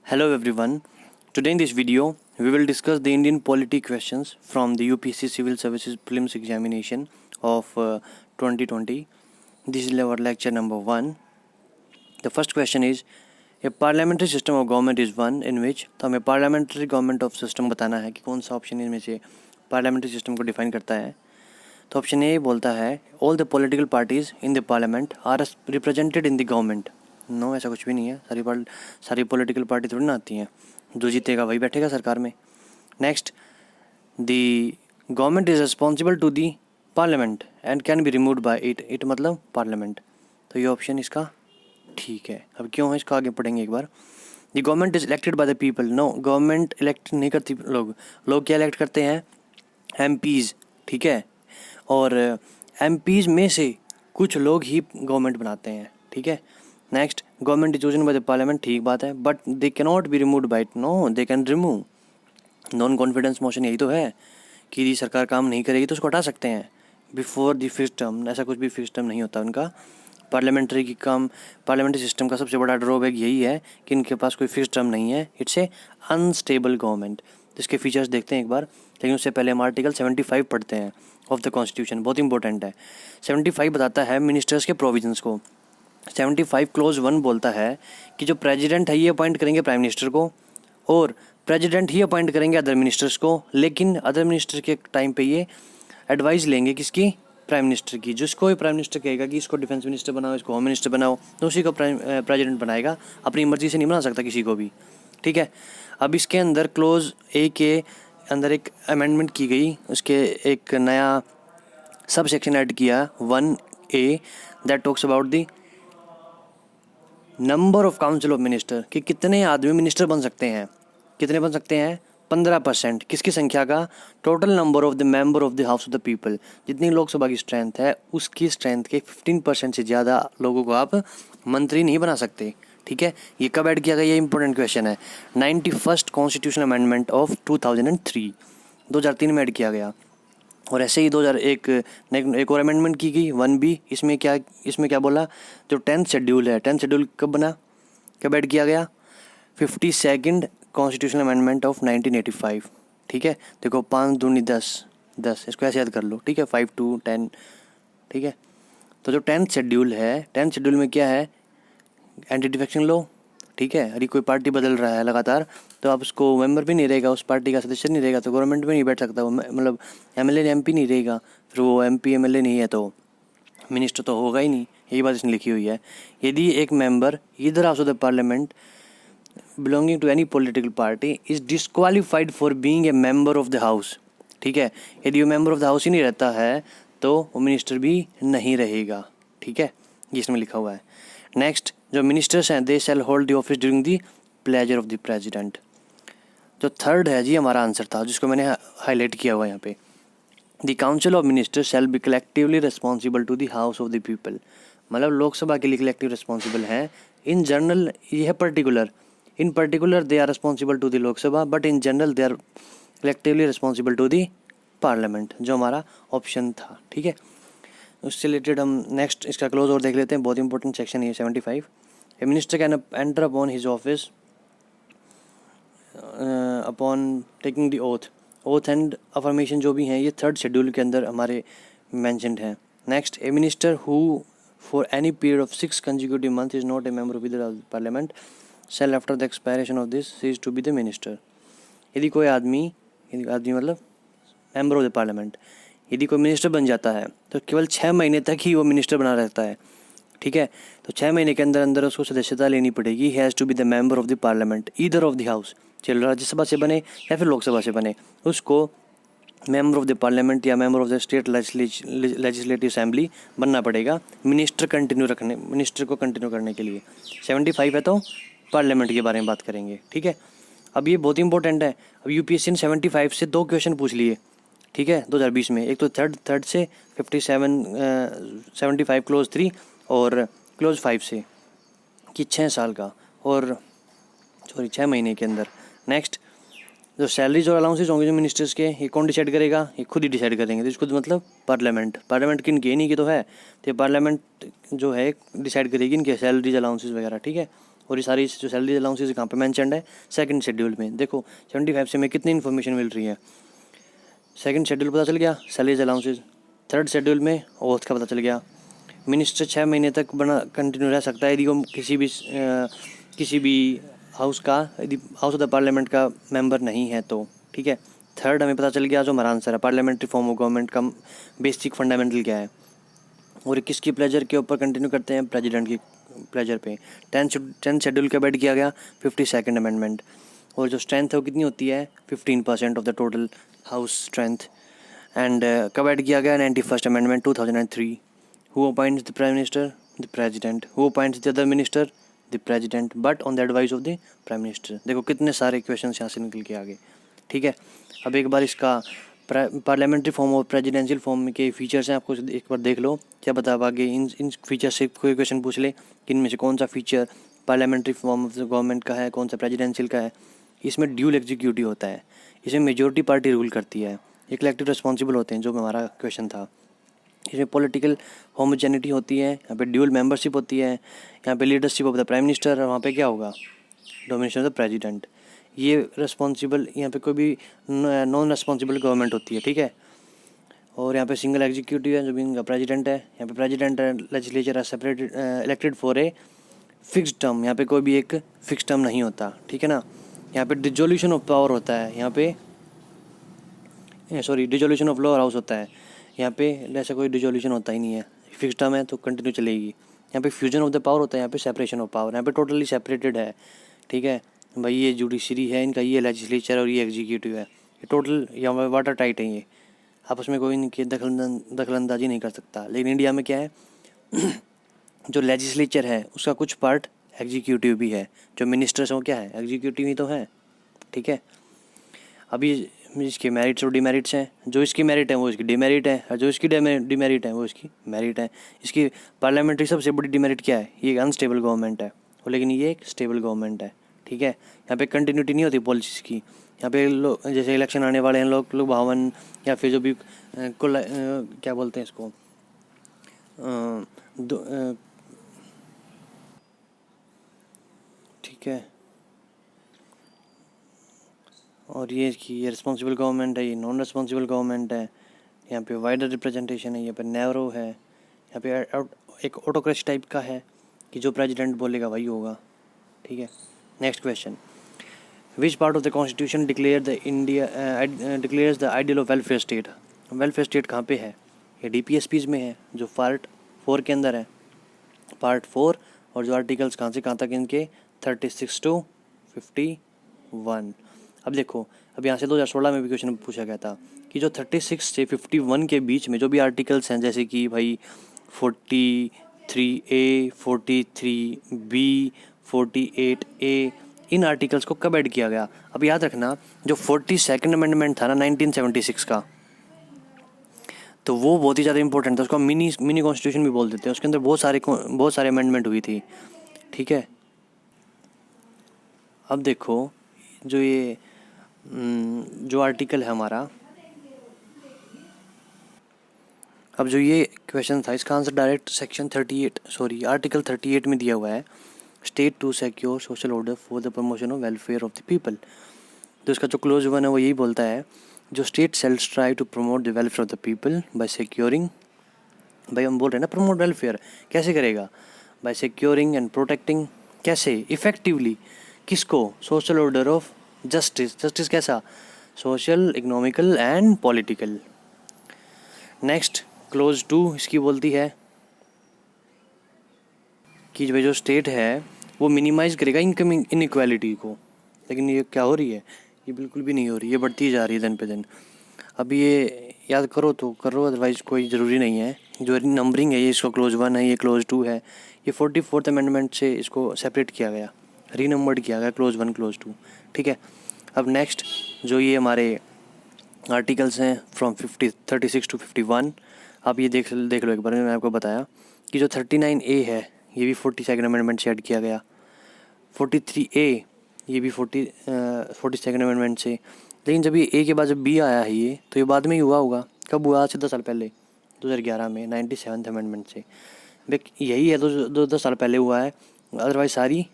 Hello everyone. Today in this video, we will discuss the Indian polity questions from the UPSC Civil Services Prelims examination of 2020. This is our lecture number 1. The first question is, a parliamentary system of government is one in which, तो हमें parliamentary government of system बताना है कि कौन सा option इनमें से parliamentary system को डिफाइन करता है. तो ऑप्शन ए बोलता है all the political parties in the parliament are represented in the government. No ऐसा कुछ भी नहीं है. सारी पॉलिटिकल पार्टी थोड़ी ना आती हैं. जो जीतेगा वही बैठेगा सरकार में. Next, the government is responsible to the parliament and can be removed by it मतलब पार्लियामेंट. तो ये ऑप्शन इसका ठीक है. अब क्यों है इसका आगे पढ़ेंगे एक बार. The government is elected by the people. No, government elect नहीं करती. लोग क्या इलेक्ट करते हैं? एमपीज़. ठीक है. और एमपीज़ में से कुछ लोग ही गवर्नमेंट बनाते हैं. ठीक है. Next, government is chosen by the parliament. ठीक बात है. But they can not be removed by it. No, they can remove. Non confidence motion यही तो है कि यदि सरकार काम नहीं करेगी तो उसको हटा सकते हैं बिफोर द फिक्स टर्म. ऐसा कुछ भी फिक्स टर्म नहीं होता उनका. पार्लियामेंट्री सिस्टम का सबसे बड़ा ड्रॉबैक यही है कि इनके पास कोई फिक्स टर्म नहीं है. It's a unstable government. इसके फीचर्स देखते हैं एक बार, लेकिन उससे पहले हम आर्टिकल 75 पढ़ते हैं ऑफ द कॉन्स्टिट्यूशन. बहुत इंपॉर्टेंट है. 75 बताता है मिनिस्टर्स के प्रोविजंस को. 75 क्लोज 1 बोलता है कि जो प्रेसिडेंट है ये अपॉइंट करेंगे प्राइम मिनिस्टर को और प्रेसिडेंट ही अपॉइंट करेंगे अदर मिनिस्टर्स को. लेकिन अदर मिनिस्टर के टाइम पे ये एडवाइस लेंगे किसकी? प्राइम मिनिस्टर की. जिसको प्राइम मिनिस्टर कहेगा कि इसको डिफेंस मिनिस्टर बनाओ, इसको होम मिनिस्टर बनाओ, तो उसी को प्रेसिडेंट बनाएगा. अपनी मर्जी से नहीं बना सकता किसी को भी. ठीक है. अब इसके अंदर क्लोज ए के अंदर एक अमेंडमेंट की गई. उसके एक नया सब सेक्शन ऐड किया 1A that talks about the number of council of minister कि कितने आदमी मिनिस्टर बन सकते हैं. कितने बन सकते हैं? 15%. किसकी संख्या का? Total number of the member of the house of the people. जितनी लोकसभा की स्ट्रेंथ है उसकी स्ट्रेंथ के 15% से ज़्यादा लोगों को आप मंत्री नहीं बना सकते. ठीक है. ये कब ऐड किया गया? ये इंपॉर्टेंट क्वेश्चन है. 91st कॉन्स्टिट्यूशनल अमेंडमेंट ऑफ 2003 2003 में ऐड किया गया. और ऐसे ही 2001 एक और अमेंडमेंट की गई 1B. इसमें क्या बोला? जो 10th शेड्यूल है, 10th शेड्यूल कब बना, कब ऐड किया गया? 52nd constitutional amendment of 1985. ठीक है. देखो 5 दूनी 10, इसको ऐसे याद कर लो. ठीक है. 5 to 10. ठीक है. तो जो 10th शेड्यूल है, 10th शेड्यूल में क्या है? Anti defection law. ठीक है. यदि कोई पार्टी बदल रहा है लगातार तो आप उसको मेंबर भी नहीं रहेगा, उस पार्टी का सदस्य नहीं रहेगा तो गवर्नमेंट में नहीं बैठ सकता वो. मतलब एमएलए एमपी नहीं रहेगा. फिर वो एमपी एमएलए नहीं है तो मिनिस्टर तो होगा ही नहीं. यही बात इसने लिखी हुई है. यदि एक member either house of the parliament belonging to any political party is disqualified for being a member of the house. ठीक है. यदि वो मेंबर ऑफ द हाउस ही नहीं रहता है तो वो मिनिस्टर भी नहीं रहेगा. ठीक है. ये इसमें लिखा हुआ है. नेक्स्ट, जो मिनिस्टर्स हैं they shall hold the office during the pleasure of the president. जो थर्ड है जी हमारा आंसर था, जिसको मैंने हाईलाइट किया हुआ यहाँ पे. The council of ministers shall be collectively responsible to the house of the people. मतलब लोकसभा के लिए कलेक्टिव रिस्पॉन्सिबल है. इन जनरल ये है particular. In particular they are responsible to the Lok Sabha, but in general they are collectively responsible to the parliament, जो हमारा option था. ठीक है. उससे रिलेटेड हम नेक्स्ट इसका क्लोज और देख लेते हैं. बहुत इंपॉर्टेंट सेक्शन है 75. A minister can enter upon his office upon taking the oath and affirmation जो भी हैं ये 3rd शेड्यूल के अंदर हमारे मैंशनड हैं. Next, A minister who for any period of 6 consecutive month is not a member of either parliament shall after the expiration of this cease to be the minister. यदि कोई आदमी मतलब member of the parliament यदि कोई minister बन जाता है तो केवल 6 महीने तक ही वो मिनिस्टर बना रहता है. ठीक है. तो 6 महीने के अंदर अंदर उसको सदस्यता लेनी पड़ेगी. He has to be the member of the parliament either of the house. चलो राज्यसभा से बने या फिर लोकसभा से बने, उसको मेंबर ऑफ द पार्लियामेंट या member of the state legislative assembly बनना पड़ेगा मिनिस्टर को कंटिन्यू करने के लिए. 75 है तो पार्लियामेंट के बारे में बात करेंगे. ठीक है. अब ये बहुत इंपॉर्टेंट है. अब यूपीएससी ने 75 से 2 क्वेश्चन पूछ लिए. ठीक है. 2020 में एक तो थर्ड से 75 क्लोज 3 और क्लोज 5 से कि 6 साल का और 6 महीने के अंदर. नेक्स्ट, जो सैलरीज और अलाउंसेज होंगे जो मिनिस्टर्स के, ये कौन डिसाइड करेगा? ये खुद ही डिसाइड करेंगे. तो इसको मतलब पार्लियामेंट किन के नहीं की तो है, तो पार्लियामेंट जो है डिसाइड करेगी इनके सैलरीज अलाउंसेज वगैरह. ठीक है. और ये सारी जो सैलरी अलाउंसेज कहाँ पे मैंशनड है, सेकंड शेड्यूल में। देखो 75 से हमें कितनी इन्फॉर्मेशन मिल रही है। सेकंड शेड्यूल पता चल गया सैलरीज अलाउंसेज, थर्ड शेड्यूल में ओथ का पता चल गया। मिनिस्टर 6 महीने तक बना कंटिन्यू रह सकता है यदि वो किसी भी हाउस का, यदि हाउस ऑफ द पार्लियामेंट का मेंबर नहीं है तो, ठीक है। थर्ड हमें पता चल गया जो हमारा आंसर है, पार्लियामेंट्री फॉर्म ऑफ गवर्नमेंट का बेसिक फंडामेंटल क्या है, और किसकी प्लेजर के ऊपर कंटिन्यू करते हैं, प्रेसिडेंट की प्लेजर पे। 10 शेड्यूल का ऐड किया गया 52nd अमेंडमेंट, और जो स्ट्रेंथ है वो कितनी होती है, 15% of the total house strength. And कब ऐड किया गया, 91st amendment 2003। Who appoints the prime minister, the president. Who appoints the other minister, the president, but on the advice of the prime minister. देखो कितने सारे question यहाँ से निकल के आ गए, ठीक है। अब एक बार इसका पार्लियामेंट्री फॉर्म और प्रेसिडेंशियल फॉर्म के फीचर्स हैं, आपको एक बार देख लो, क्या बता आगे इन फीचर से कोई क्वेश्चन पूछ ले कि इनमें से कौन सा feature parliamentary form of the government का है, कौन सा प्रेसिडेंशियल का है। इसमें ड्यूल एग्जीक्यूटिव होता है, इसमें मेजोरिटी पार्टी रूल करती है, एक इलेक्टेड रिस्पॉन्सिबल होते हैं, जो हमारा क्वेश्चन था। इसमें पॉलिटिकल होमोजेनिटी होती है, यहाँ पे ड्यूल मेंबरशिप होती है, यहाँ पे leadership of the prime minister, और वहाँ पे क्या होगा, डोमिनेशन ऑफ द प्रेसिडेंट। ये रिस्पॉन्सिबल, यहाँ पे कोई भी नॉन रिस्पॉन्सिबल गवर्नमेंट होती है, ठीक है। और यहाँ पे सिंगल एग्जीक्यूटिव है जो भी इनका प्रेसिडेंट है। यहाँ पे प्रेसिडेंट है, लेजिस्लेचर है separated elected for a fix term, यहाँ पे कोई भी एक फिक्स टर्म नहीं होता, ठीक है ना। यहाँ पे डिसोल्यूशन ऑफ पावर होता है, यहाँ पे डिसोल्यूशन ऑफ लोअर हाउस होता है, यहाँ पे ऐसा कोई डिसोल्यूशन होता ही नहीं है, फिक्स टर्म है तो कंटिन्यू चलेगी। यहाँ पे फ्यूजन ऑफ द पावर होता है, यहाँ पे सेपरेशन ऑफ पावर, यहाँ पे टोटली सेपरेटेड है, ठीक है भाई। ये जुडिशरी है इनका, ये लेजिस्लेचर और ये एग्जीक्यूटिव है, ये टोटल यहाँ पे वाटर टाइट है, ये आपस में कोई इनकी दखलंदाजी नहीं कर सकता। लेकिन इंडिया में क्या है जो लेजिस्लेचर है उसका कुछ पार्ट एग्जीक्यूटिव भी है, जो मिनिस्टर्स हो क्या है, एग्जीक्यूटिव ही तो है, ठीक है। अभी इसके मेरिट्स और डिमेरिट्स हैं, जो इसकी मेरिट है वो इसकी डिमेरिट है, और जो इसकी डिमेरिट है वो इसकी मेरिट है। इसकी पार्लियामेंट्री सबसे बड़ी डिमेरिट क्या है, ये अनस्टेबल गवर्नमेंट है, लेकिन ये एक स्टेबल गवर्नमेंट है, ठीक है। यहाँ पे कंटिन्यूटी नहीं होती पॉलिसीज़ की। यहाँ पे लोग जैसे इलेक्शन आने वाले हैं, लोग भावन या फिर जो भी क्या बोलते हैं इसको, ठीक है। और ये रिस्पॉन्सिबल गवर्नमेंट है, ये नॉन रिस्पॉन्सिबल गवर्नमेंट है। यहाँ पे वाइडर रिप्रेजेंटेशन है, यहाँ पे नैरो है, यहाँ पे एक ऑटोक्रेसी टाइप का है कि जो प्रेसिडेंट बोलेगा वही होगा, ठीक है। Next question, which part of the constitution declares the ideal of welfare state. Welfare state कहाँ पे है, ये DPSPs में है, जो पार्ट 4 के अंदर है, पार्ट 4। और जो आर्टिकल्स कहाँ से कहाँ तक इनके, 36 to 51। अब देखो, अब यहाँ से 2016 में भी क्वेश्चन पूछा गया था कि जो 36 से 51 के बीच में जो भी आर्टिकल्स हैं, जैसे कि भाई 43A, 43B, 48A, इन आर्टिकल्स को कब ऐड किया गया। अब याद रखना, जो 42nd अमेंडमेंट था ना 1976 का, तो वो बहुत ही ज़्यादा इंपॉर्टेंट था, उसको मिनी कॉन्स्टिट्यूशन भी बोल देते हैं। उसके अंदर बहुत सारे अमेंडमेंट हुई थी, ठीक है। अब देखो जो आर्टिकल है हमारा, अब जो ये क्वेश्चन था इसका आंसर डायरेक्ट आर्टिकल 38 में दिया हुआ है, state to secure social order for the promotion of welfare of the people. तो इसका जो क्लोज 1 है वो यही बोलता है, जो state shall try to promote the welfare of the people by securing, भाई हम बोल रहे हैं ना प्रमोट वेलफेयर, कैसे करेगा, बाय सिक्योरिंग एंड प्रोटेक्टिंग, कैसे इफेक्टिवली, किसको, सोशल ऑर्डर ऑफ जस्टिस कैसा, social, economical and political. Next close 2 इसकी बोलती है कि भाई जो स्टेट है वो मिनिमाइज करेगा इनकम इनइक्वालिटी को। लेकिन ये क्या हो रही है, ये बिल्कुल भी नहीं हो रही, ये बढ़ती जा रही है दिन पे दिन। अब ये याद करो तो करो, अदरवाइज कोई ज़रूरी नहीं है। जो नंबरिंग है ये इसको क्लोज 1 है, ये क्लोज 2 है, ये 44th अमेंडमेंट से इसको सेपरेट किया गया, रीनंबर्ड किया गया, क्लोज 1 क्लोज 2, ठीक है। अब नेक्स्ट जो ये हमारे आर्टिकल्स हैं फ्रॉम 36 to 51, आप ये देख लो एक बार, मैंने आपको बताया कि जो 39A है ये भी 42nd अमेंडमेंट से ऐड किया गया, 43A ये भी 42nd अमेंडमेंट से। लेकिन जब ये A के बाद जब B आया है ये, तो ये बाद में ही हुआ होगा, कब हुआ, आज से 10 साल पहले, 2011 में 97th अमेंडमेंट से। यही है तो 10 साल पहले हुआ है, अदरवाइज सारी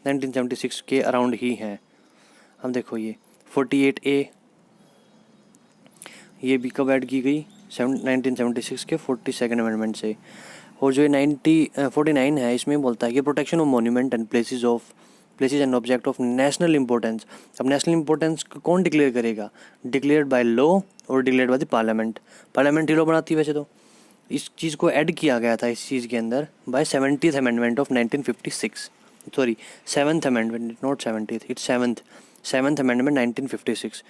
1976 के अराउंड ही हैं। अब देखो ये 48A ये भी कब ऐड की गई 1976 के 42nd अमेंडमेंट से। और जो ये 49 है इसमें बोलता है कि protection of monument and places and object of national importance. अब नेशनल इंपॉर्टेंस को कौन डिक्लेयर करेगा? डिक्लेयर्ड बाय लॉ और declared by the parliament. Parliament he law बनाती है वैसे तो। इस चीज़ को ऐड किया गया था इस चीज़ के अंदर by 70th amendment of 1956, sorry 7th amendment, not 70th, it's 7th amendment 1956,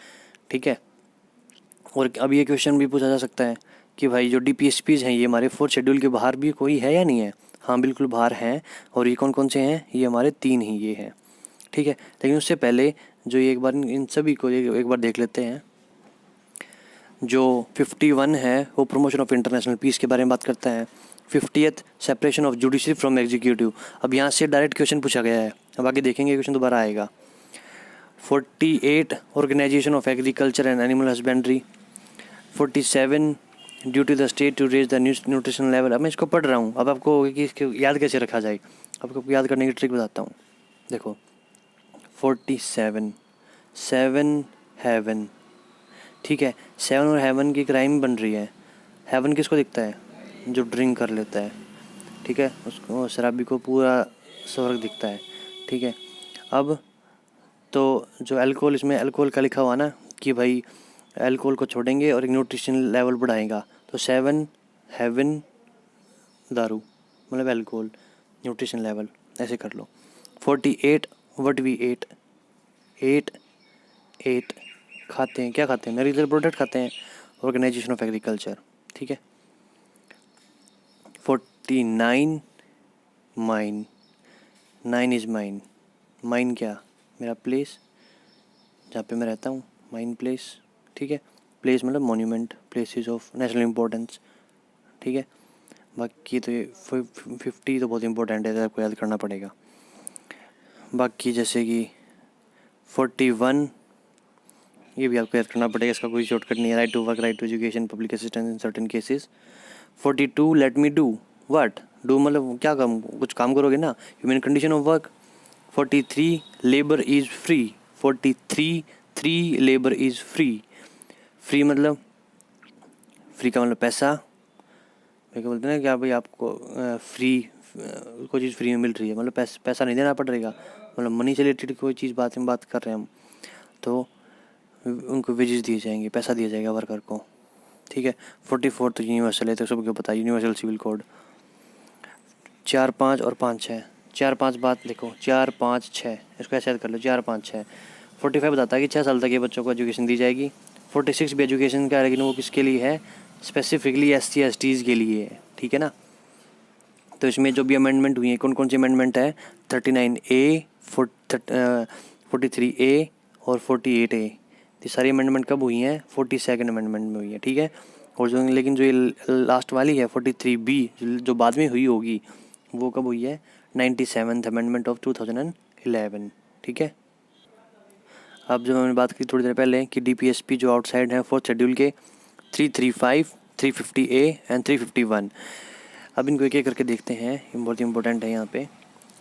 ठीक है। और अब ये क्वेश्चन भी पूछा जा सकता है कि भाई जो DPSPs हैं ये हमारे 4th शेड्यूल के बाहर भी कोई है या नहीं है? हाँ बिल्कुल बाहर हैं। और ये कौन कौन से हैं? ये हमारे 3 ही ये हैं, ठीक है। लेकिन उससे पहले जो ये एक बार इन सभी को एक बार देख लेते हैं। जो 51 है वो प्रमोशन ऑफ इंटरनेशनल पीस के बारे में बात करता है। 50th separation of judiciary from executive. अब यहाँ से डायरेक्ट क्वेश्चन पूछा गया है, अब आगे देखेंगे क्वेश्चन दोबारा आएगा। 48 organisation of agriculture and animal husbandry. 47 due to the state to raise the nutrition level. अब मैं इसको पढ़ रहा हूँ, अब आपको कि इसको याद कैसे रखा जाए, आपको याद करने की ट्रिक बताता हूँ। देखो 47 7 हेवन, ठीक है। 7 और हेवन की क्राइम बन रही है। हेवन किसको दिखता है? जो ड्रिंक कर लेता है, ठीक है, उसको शराबी को पूरा स्वर्ग दिखता है, ठीक है। अब तो जो अल्कोहल, इसमें अल्कोहल का लिखा हुआ ना कि भाई अल्कोहल को छोड़ेंगे और एक न्यूट्रिशन लेवल बढ़ाएगा, तो 7 हेवन दारू मतलब अल्कोहल, न्यूट्रिशन लेवल ऐसे कर लो। 48 व्हाट वी एट खाते हैं, क्या खाते हैं? एग्रीकल्चर प्रोडक्ट खाते हैं, ऑर्गेनाइजेशन ऑफ एग्रीकल्चर, ठीक है। 49 माइन, 9 इज़ माइन। माइन क्या? मेरा प्लेस जहाँ पे मैं रहता हूँ, माइन प्लेस, ठीक है। प्लेस मतलब monument, places of national importance, ठीक है। बाकी तो ये 50 तो बहुत इंपॉर्टेंट है, आपको याद करना पड़ेगा। बाकी जैसे कि 41 ये भी आपको याद करना पड़ेगा, इसका कोई शॉर्टकट नहीं है। Right to work, right to education, public assistance in certain cases. 42 let me do what, do मतलब क्या काम, कुछ काम करोगे ना, human condition of work. 43 labour is free. 43 labour is free. Free मतलब, फ्री का मतलब पैसा, क्या बोलते हैं ना, क्या भाई आपको फ्री कोई चीज़ फ्री में मिल रही है, मतलब पैसा नहीं देना पड़ेगा, मतलब मनी से रिलेटेड कोई चीज़ बात कर रहे हैं हम, तो उनको वेजेस दिए जाएंगे, पैसा दिया जाएगा वर्कर को, ठीक है। 44 तो यूनिवर्सल है, तो सबको पता है, यूनिवर्सल सिविल कोड। 4, 5 और 5, 6। 4, 5 बात देखो, 4, 5, 6 इसको ऐसे याद कर लो, 4, 5, 6। 45 बताता है कि 6 साल तक ये बच्चों को एजुकेशन दी जाएगी। 46 भी एजुकेशन का है, लेकिन वो किसके लिए है? स्पेसिफिकली SC STs के लिए है, ठीक है ना। तो इसमें जो भी अमेंडमेंट हुई है, कौन कौन सी अमेंडमेंट है? 39A, 43A और 48A। ये सारी अमेंडमेंट कब हुई हैं? 42nd अमेंडमेंट में हुई है, ठीक है। और जो लेकिन जो ये लास्ट वाली है 43B जो बाद में हुई होगी, वो कब हुई है? 97th अमेंडमेंट ऑफ 2011, ठीक है। अब जब हमने बात की थोड़ी देर पहले कि DPSP जो आउटसाइड है 4th शेड्यूल के, 335, 350A एंड 351। अब इनको एक एक करके देखते हैं, ये बहुत इंपॉर्टेंट है यहाँ पे।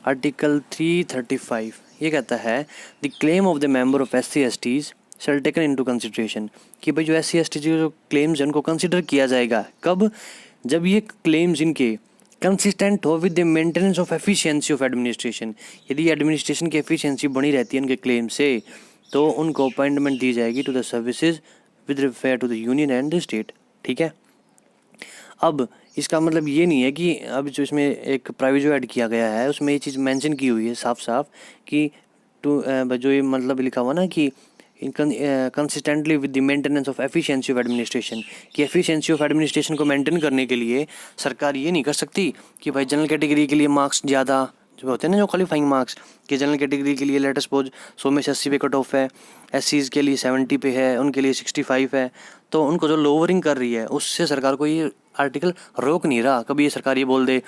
आर्टिकल 335 ये कहता है the claim of the member of SC STs shall taken into consideration, कि भाई जो SC ST जो क्लेम्स हैं उनको कंसिडर किया जाएगा। कब? जब ये क्लेम्स इनके कंसिस्टेंट हो with the maintenance of efficiency of administration. यदि एडमिनिस्ट्रेशन की एफिशिएंसी बनी रहती है इनके क्लेम से, तो उनको अपॉइंटमेंट दी जाएगी to the services with refer to the union and the state, ठीक है। अब इसका मतलब ये नहीं है कि अब जो इसमें एक प्राइवेट ऐड किया गया है उसमें ये चीज़ मेंशन की हुई है साफ साफ कि जो ये मतलब लिखा हुआ ना कि consistently with the maintenance of efficiency of administration, कि एफिशिएंसी ऑफ एडमिनिस्ट्रेशन को मेंटेन करने के लिए सरकार ये नहीं कर सकती कि भाई जनरल कैटेगरी के लिए मार्क्स ज़्यादा जो होते हैं ना, जो क्वालिफाइंग मार्क्स, कि जनरल कैटेगरी के लिए लेट सपोज 100 में से 80 पे कट ऑफ है, SCs के लिए 70 पे है, उनके लिए 65 है, तो उनको जो लोअरिंग कर रही है उससे सरकार को ये आर्टिकल रोक नहीं रहा। कभी ये सरकार ये बोल दे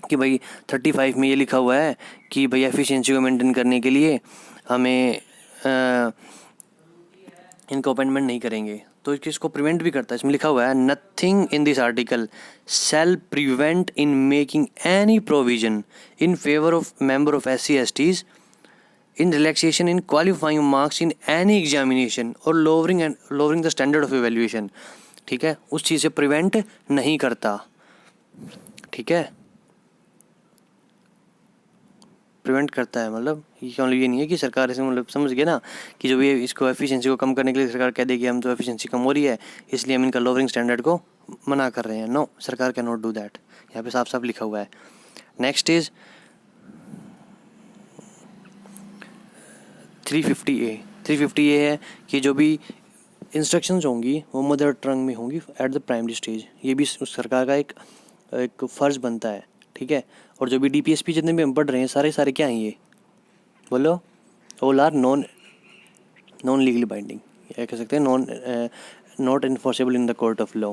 कि भाई 35 में ये लिखा हुआ है कि भाई एफिशिएंसी को मेंटेन करने के लिए हमें इनको अपॉइंटमेंट नहीं करेंगे, तो इसको प्रिवेंट भी करता है। इसमें लिखा हुआ है nothing in this article shall prevent in making any provision in favour of member of SC STs in relaxation in qualifying marks in any examination और lowering the standard of evaluation, ठीक है, उस चीज़ से प्रिवेंट नहीं करता, ठीक है, prevent करता है। मतलब ये नहीं है कि सरकार ऐसे, मतलब समझ गए ना, कि जो भी इसको एफिशिएंसी को कम करने के लिए सरकार कह देगी हम तो एफिशिएंसी कम हो रही है इसलिए हम इनका लोअरिंग स्टैंडर्ड को मना कर रहे हैं। नो, सरकार कैन नॉट डू दैट, यहाँ पे साफ साफ लिखा हुआ है। Next is 350A। 350A है कि जो भी इंस्ट्रक्शंस होंगी वो मदर टंग में होंगी एट द प्राइमरी स्टेज। ये भी उस सरकार का एक फ़र्ज़ बनता है, ठीक है। और जो भी DPSP जितने भी हम पढ़ रहे हैं सारे क्या हैं ये बोलो, all are non legally binding, या कह सकते हैं not enforceable in the court of law,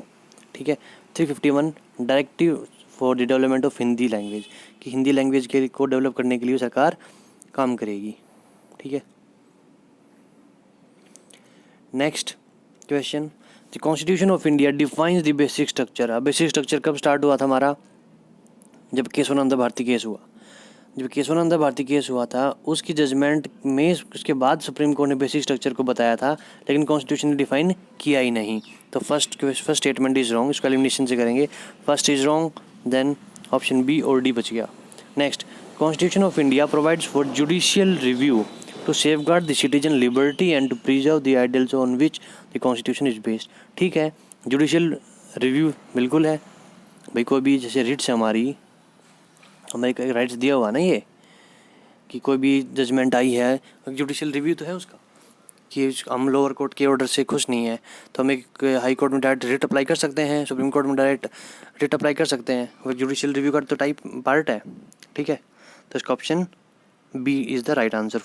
ठीक है। 351 directive for the development of Hindi language, कि हिंदी लैंग्वेज के को डेवलप करने के लिए सरकार काम करेगी, ठीक है। Next question, the constitution of India defines the basic structure. अब बेसिक स्ट्रक्चर कब स्टार्ट हुआ था हमारा, जब केशवानंद भारती केस हुआ। जब केशवानंद भारती केस हुआ था उसकी जजमेंट में उसके बाद सुप्रीम कोर्ट ने बेसिक स्ट्रक्चर को बताया था, लेकिन कॉन्स्टिट्यूशन ने डिफाइन किया ही नहीं। तो फर्स्ट स्टेटमेंट इज़ रॉन्ग, इसको एलिमिनेशन से करेंगे। First is wrong, then option B और डी बच गया। Next, constitution of India provides for judicial review to safeguard the citizen liberty and to preserve the ideals on which the constitution is based, ठीक है। Judicial review बिल्कुल है भाई, कोई भी जैसे रिट्स हमारे एक राइट्स दिया हुआ ना ये, कि कोई भी जजमेंट आई है जुडिशियल रिव्यू तो है उसका, कि हम लोअर कोर्ट के ऑर्डर से खुश नहीं है तो हम एक हाई कोर्ट में डायरेक्ट रिट अप्लाई कर सकते हैं, सुप्रीम कोर्ट में डायरेक्ट रिट अप्लाई कर सकते हैं, वो जुडिशियल रिव्यू का तो टाइप पार्ट है, ठीक है। तो इसका option B is the right answer.